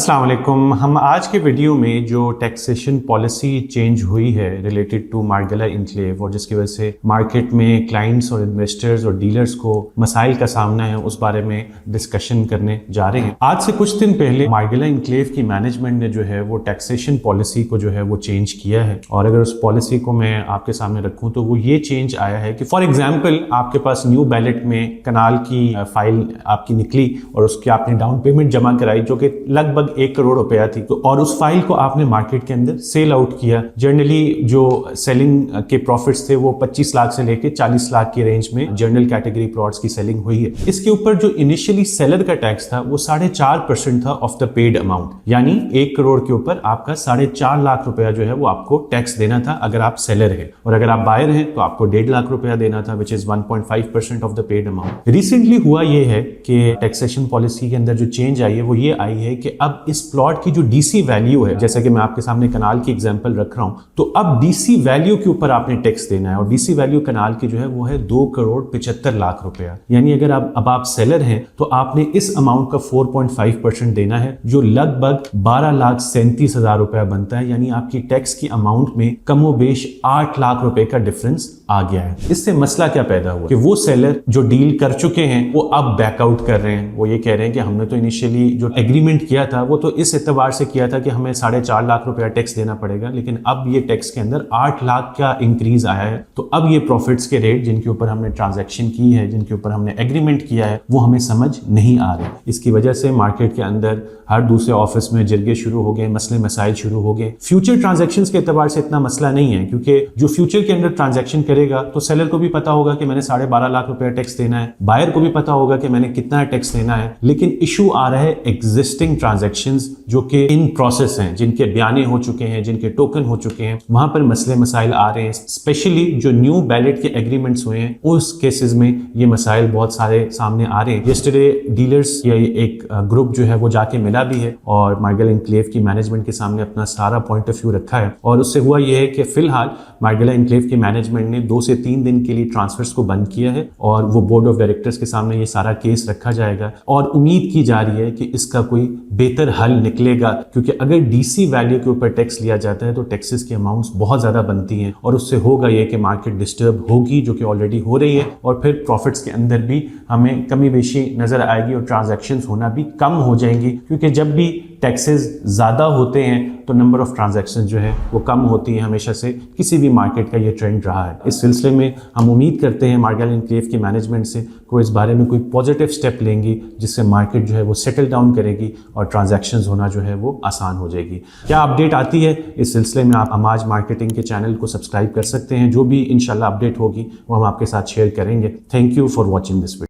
अस्सलाम वालेकुम। हम आज के वीडियो में जो टैक्सेशन पॉलिसी चेंज हुई है रिलेटेड टू मार्गेला इनक्लेव और जिसकी वजह से मार्केट में क्लाइंट्स और इन्वेस्टर्स और डीलर्स को मसाइल का सामना है, उस बारे में डिस्कशन करने जा रहे हैं। आज से कुछ दिन पहले मार्गेला इनक्लेव की मैनेजमेंट ने जो है वो टैक्सेशन पॉलिसी को जो है वो चेंज किया है और अगर उस पॉलिसी को मैं आपके सामने रखूं तो वो ये चेंज आया है कि फॉर एग्जाम्पल आपके पास न्यू बैलेट में कनाल की फाइल आपकी निकली और उसकी आपने डाउन पेमेंट जमा कराई जो कि लगभग 1 करोड़ रुपया थी, तो और उस फाइल को आपने मार्केट के अंदर सेल आउट किया। जनरली जो सेलिंग के प्रॉफिट्स थे वो 25 लाख से लेके 40 लाख की रेंज में जनरल कैटेगरी प्लॉट्स की सेलिंग हुई है। इसके ऊपर जो इनिशियली सेलर का टैक्स था वो 4.5% था ऑफ द पेड अमाउंट, यानी 1 करोड़ के ऊपर आपका 4.5 लाख रुपया जो है वो आपको टैक्स देना था अगर आप सेलर है, और अगर आप बायर हैं तो आपको 1.5 लाख रुपया देना था, which is 1.5% of the paid amount. Recently हुआ ये है कि टैक्सेशन पॉलिसी के अंदर जो चेंज आई है वो ये आई है कि अब इस प्लॉट की जो डीसी वैल्यू है, जैसे कि मैं आपके सामने कनाल की एग्जांपल रख रहा हूं, तो अब डीसी वैल्यू के ऊपर आपने टैक्स देना है और डीसी वैल्यू कनाल की जो है वो है 2 करोड़ 75 लाख रुपया। यानी अगर आप सेलर हैं तो आपने इस अमाउंट का 4.5% देना है जो लगभग 12,37,000 रुपया बनता है। यानी आपकी टैक्स की अमाउंट में कमोबेश 8 लाख रुपए का डिफरेंस आ गया है। इससे मसला क्या पैदा हुआ कि वो सेलर जो डील कर चुके हैं वो अब बैकआउट कर रहे हैं। वो ये कह रहे हैं कि हमने तो इनिशियली जो एग्रीमेंट किया था वो तो इस एतबार से किया था कि हमें 4.5 लाख रुपया टैक्स देना पड़ेगा, लेकिन अब ये टैक्स के अंदर 8 लाख का इंक्रीज आया है। तो अब ये प्रॉफिट्स के रेट जिनके ऊपर हमने ट्रांजैक्शन की है, जिनके ऊपर हमने एग्रीमेंट किया है, वो हमें समझ नहीं आ रहे। इसकी वजह से मार्केट के अंदर हर दूसरे ऑफिस में जिरगे शुरू हो गए, मसले मसाइल शुरू हो गए। फ्यूचर ट्रांजैक्शंस के एतबार से इतना मसला नहीं है क्योंकि जो फ्यूचर के अंदर ट्रांजैक्शन करेगा तो सेलर को भी पता होगा कि मैंने 12.5 लाख रुपया टैक्स देना है, बायर को भी पता होगा कि मैंने कितना टैक्स देना है। लेकिन इशू आ रहा है एग्जिस्टिंग ट्रांजैक्शंस जो कि इन प्रोसेस हैं, जिनके बयाने हो चुके हैं, जिनके टोकन हो चुके हैं, वहां पर मसले मसाइल आ रहे हैं। स्पेशली जो न्यू बैलेट के एग्रीमेंट्स हुए हैं उस केसेस में ये मसाइल बहुत सारे सामने आ रहे हैं। यस्टरडे डीलर्स या एक ग्रुप जो है वो जाके मिला भी है और मार्गेला इनक्लेव की मैनेजमेंट के सामने अपना सारा पॉइंट ऑफ व्यू रखा है और उससे हुआ ये है कि फिलहाल मार्गेला इनक्लेव की मैनेजमेंट ने 2 से 3 दिन के लिए ट्रांसफर्स को बंद किया है और वो बोर्ड ऑफ डायरेक्टर्स के सामने ये सारा केस रखा जाएगा और उम्मीद की जा रही है कि इसका कोई बेहतर हल निकलेगा, क्योंकि अगर डीसी वैल्यू के ऊपर टैक्स लिया जाता है तो टैक्सेस की अमाउंट्स बहुत ज्यादा बनती हैं और उससे होगा ये कि मार्केट डिस्टर्ब होगी, जो कि ऑलरेडी हो रही है, और फिर प्रॉफिट्स के अंदर भी हमें कमी बेशी नजर आएगी और ट्रांजैक्शंस होना भी कम हो जाएंगी, क्योंकि जब भी टैक्सेस ज़्यादा होते हैं तो नंबर ऑफ ट्रांजैक्शन जो है वो कम होती है। हमेशा से किसी भी मार्केट का ये ट्रेंड रहा है। इस सिलसिले में हम उम्मीद करते हैं मार्गेला इनक्लेव की मैनेजमेंट से कोई इस बारे में कोई पॉजिटिव स्टेप लेंगी जिससे मार्केट जो है वो सेटल डाउन करेगी और ट्रांजैक्शंस होना जो है वो आसान हो जाएगी। क्या अपडेट आती है इस सिलसिले में आप अमाज मार्केटिंग के चैनल को सब्सक्राइब कर सकते हैं। जो भी इंशाल्लाह अपडेट होगी वो हम आपके साथ शेयर करेंगे। Thank you for watching this video.